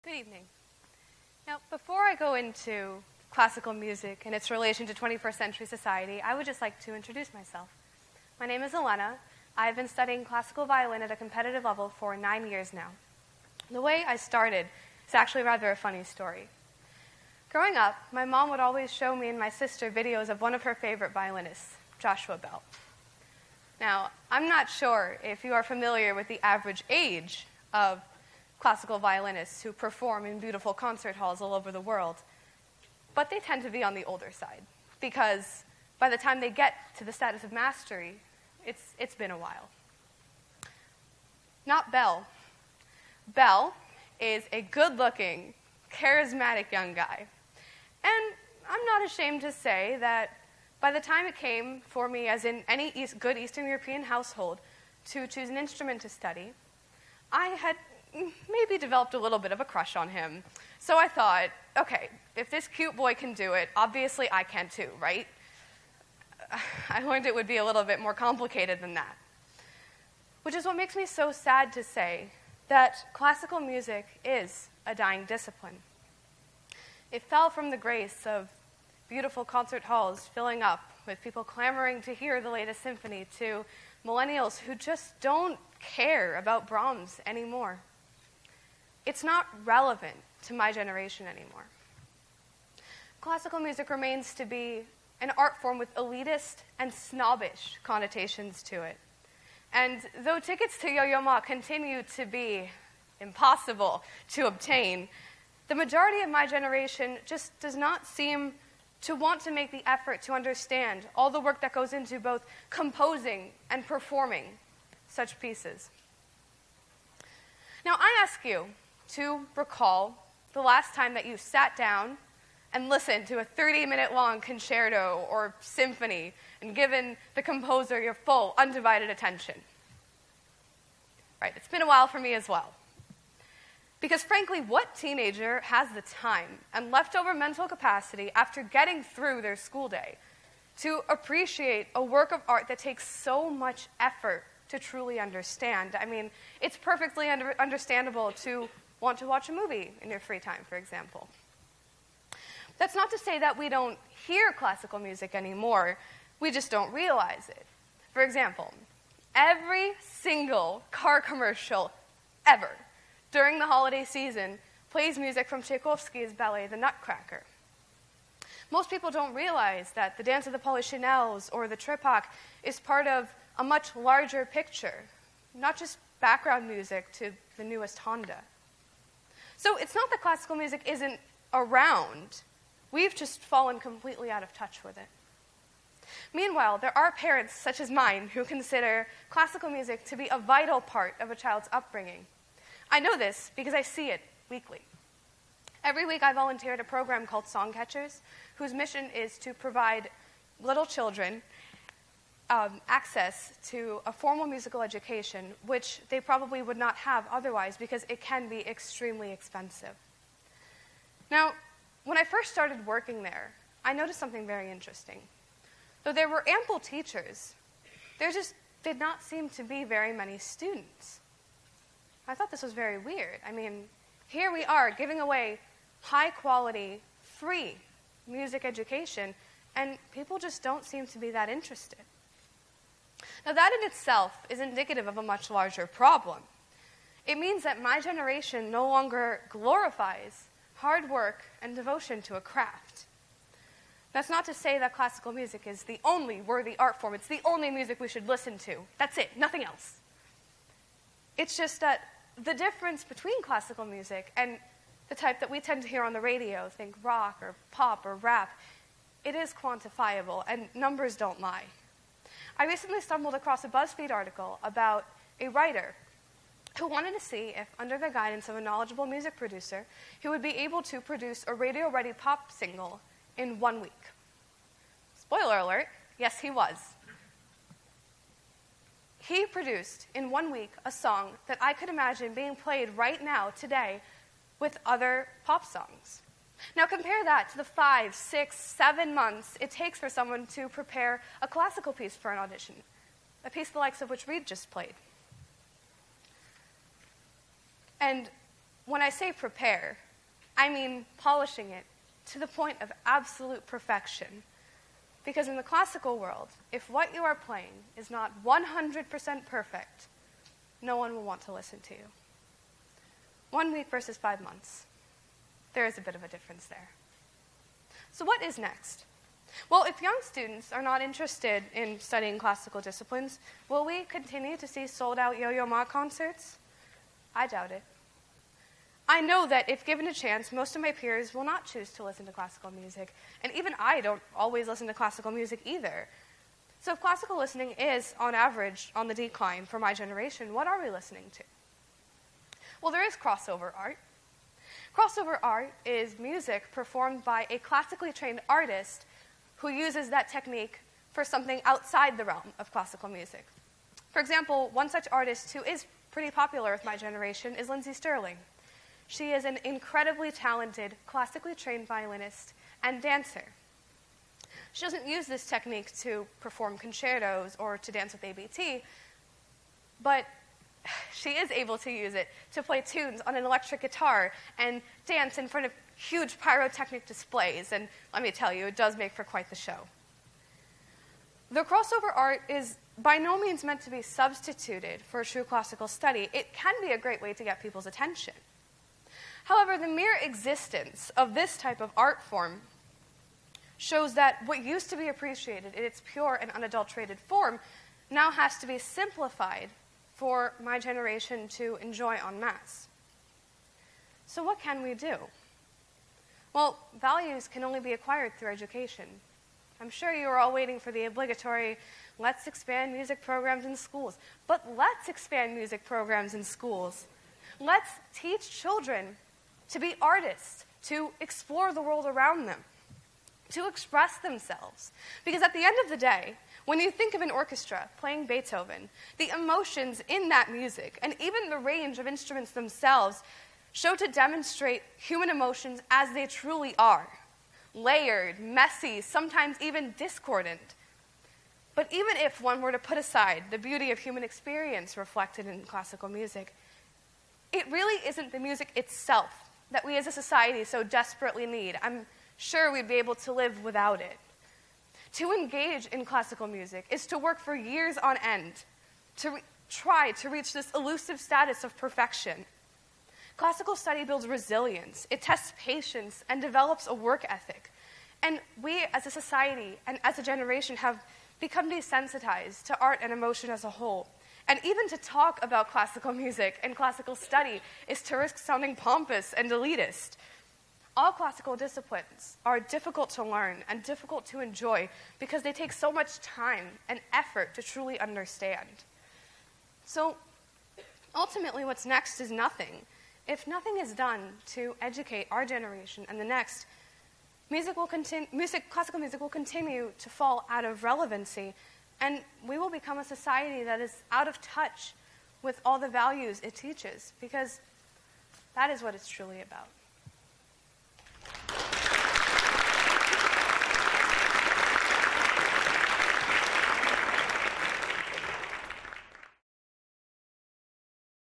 Good evening. Now, before I go into classical music and its relation to 21st century society, I would just like to introduce myself. My name is Elena. I've been studying classical violin at a competitive level for 9 years now. The way I started is actually rather a funny story. Growing up, my mom would always show me and my sister videos of one of her favorite violinists, Joshua Bell. Now, I'm not sure if you are familiar with the average age of classical violinists who perform in beautiful concert halls all over the world, but they tend to be on the older side, because by the time they get to the status of mastery, it's been a while. Not Bell. Bell is a good-looking, charismatic young guy. And I'm not ashamed to say that by the time it came for me, as in any good Eastern European household, to choose an instrument to study, I had maybe developed a little bit of a crush on him. So I thought, okay, if this cute boy can do it, obviously I can too, right? I learned it would be a little bit more complicated than that. Which is what makes me so sad to say that classical music is a dying discipline. It fell from the grace of beautiful concert halls filling up with people clamoring to hear the latest symphony, to millennials who just don't care about Brahms anymore. It's not relevant to my generation anymore. Classical music remains to be an art form with elitist and snobbish connotations to it. And though tickets to Yo-Yo Ma continue to be impossible to obtain, the majority of my generation just does not seem to want to make the effort to understand all the work that goes into both composing and performing such pieces. Now, I ask you to recall the last time that you sat down and listened to a 30-minute long concerto or symphony and given the composer your full, undivided attention. Right, it's been a while for me as well. Because frankly, what teenager has the time and leftover mental capacity after getting through their school day to appreciate a work of art that takes so much effort to truly understand? I mean, it's perfectly understandable to want to watch a movie in your free time, for example. That's not to say that we don't hear classical music anymore. We just don't realize it. For example, every single car commercial ever during the holiday season plays music from Tchaikovsky's ballet, The Nutcracker. Most people don't realize that the Dance of the Polichinelles or the Tripak is part of a much larger picture, not just background music to the newest Honda. So it's not that classical music isn't around. We've just fallen completely out of touch with it. Meanwhile, there are parents, such as mine, who consider classical music to be a vital part of a child's upbringing. I know this because I see it weekly. Every week I volunteer at a program called Song Catchers, whose mission is to provide little children access to a formal musical education, which they probably would not have otherwise because it can be extremely expensive. Now, when I first started working there, I noticed something very interesting. Though there were ample teachers, there just did not seem to be very many students. I thought this was very weird. I mean, here we are giving away high-quality, free music education, and people just don't seem to be that interested. Now, that in itself is indicative of a much larger problem. It means that my generation no longer glorifies hard work and devotion to a craft. That's not to say that classical music is the only worthy art form. It's the only music we should listen to. That's it, nothing else. It's just that the difference between classical music and the type that we tend to hear on the radio, think rock or pop or rap, it is quantifiable, and numbers don't lie. I recently stumbled across a BuzzFeed article about a writer who wanted to see if, under the guidance of a knowledgeable music producer, he would be able to produce a radio-ready pop single in 1 week. Spoiler alert, yes, he was. He produced, in 1 week, a song that I could imagine being played right now, today, with other pop songs. Now compare that to the 5, 6, 7 months it takes for someone to prepare a classical piece for an audition, a piece the likes of which Reed just played. And when I say prepare, I mean polishing it to the point of absolute perfection. Because in the classical world, if what you are playing is not 100% perfect, no one will want to listen to you. 1 week versus 5 months. There is a bit of a difference there. So what is next? Well, if young students are not interested in studying classical disciplines, will we continue to see sold-out Yo-Yo Ma concerts? I doubt it. I know that if given a chance, most of my peers will not choose to listen to classical music, and even I don't always listen to classical music either. So if classical listening is, on average, on the decline for my generation, what are we listening to? Well, there is crossover art. Crossover art is music performed by a classically trained artist who uses that technique for something outside the realm of classical music. For example, one such artist who is pretty popular with my generation is Lindsay Sterling. She is an incredibly talented, classically trained violinist and dancer. She doesn't use this technique to perform concertos or to dance with ABT, but she is able to use it to play tunes on an electric guitar and dance in front of huge pyrotechnic displays, and let me tell you, it does make for quite the show. The crossover art is by no means meant to be substituted for a true classical study. It can be a great way to get people's attention. However, the mere existence of this type of art form shows that what used to be appreciated in its pure and unadulterated form now has to be simplified for my generation to enjoy en masse. So what can we do? Well, values can only be acquired through education. I'm sure you are all waiting for the obligatory, let's expand music programs in schools. But let's expand music programs in schools. Let's teach children to be artists, to explore the world around them, to express themselves. Because at the end of the day, when you think of an orchestra playing Beethoven, the emotions in that music, and even the range of instruments themselves, show to demonstrate human emotions as they truly are. Layered, messy, sometimes even discordant. But even if one were to put aside the beauty of human experience reflected in classical music, it really isn't the music itself that we as a society so desperately need. I'm sure we'd be able to live without it. To engage in classical music is to work for years on end, to try to reach this elusive status of perfection. Classical study builds resilience, it tests patience, and develops a work ethic. And we as a society and as a generation have become desensitized to art and emotion as a whole. And even to talk about classical music and classical study is to risk sounding pompous and elitist. All classical disciplines are difficult to learn and difficult to enjoy because they take so much time and effort to truly understand. So ultimately, what's next is nothing. If nothing is done to educate our generation and the next, classical music will continue to fall out of relevancy, and we will become a society that is out of touch with all the values it teaches, because that is what it's truly about.